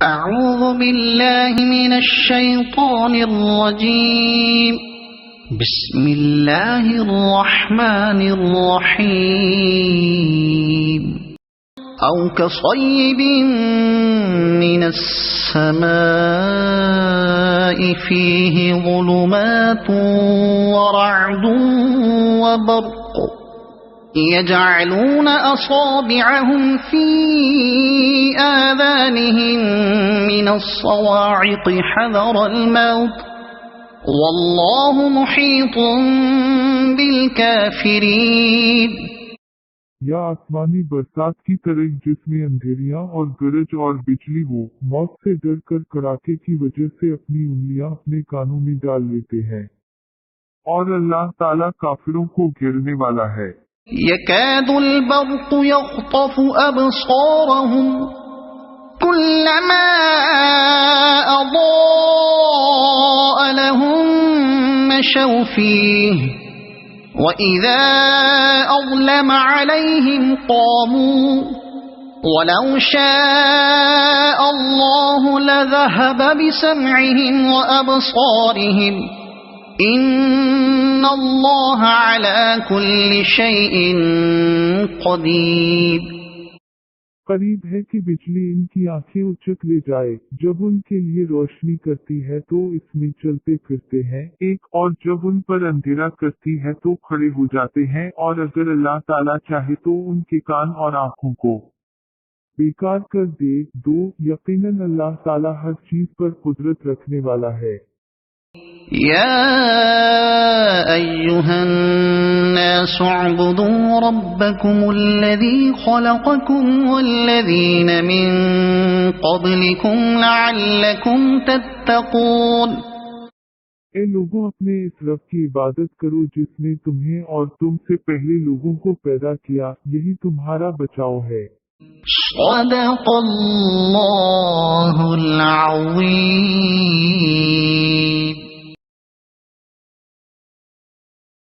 أعوذ بالله من الشيطان الرجيم. بسم الله الرحمن الرحيم. أو كصيب من السماء فيه ظلمات ورعد وبرق يجعلون أصابعهم في آذانهم من الصواعق حذر الموت والله محيط بالكافرين. یا آسمانی برسات کی طرح جس میں اندھیریاں اور گرج اور بجلی ہو، موت سے ڈر کر کڑاکے کی وجہ سے اپنی انگلیاں اپنے کانوں میں ڈال لیتے ہیں، اور اللہ تعالیٰ کافروں کو گھیرنے والا ہے۔ يكاد البرق يخطف أبصارهم كلما أضاء لهم مشوا فيه وإذا أظلم عليهم قاموا ولو شاء الله لذهب بسمعهم وأبصارهم إن الله على كل شيء قدير. قریب ہے کہ بجلی ان کی آنکھیں اچک لے جائے، جب ان کے لیے روشنی کرتی ہے تو اس میں چلتے پھرتے ہیں ایک، اور جب ان پر اندھیرا کرتی ہے تو کھڑے ہو جاتے ہیں، اور اگر اللہ تعالیٰ چاہے تو ان کے کان اور آنکھوں کو بیکار کر دے دو، یقیناً اللہ تعالیٰ ہر چیز پر قدرت رکھنے والا ہے۔ يا أيها الناس اعبدوا ربكم الذي خلقكم والذين من قبلكم لعلكم تتقون. اے لوگوں، اپنے اس رب کی عبادت کرو جس نے تمہیں اور تم سے پہلے لوگوں کو پیدا کیا، یہی تمہارا بچاؤ ہے۔ صدق اللہ العظیم.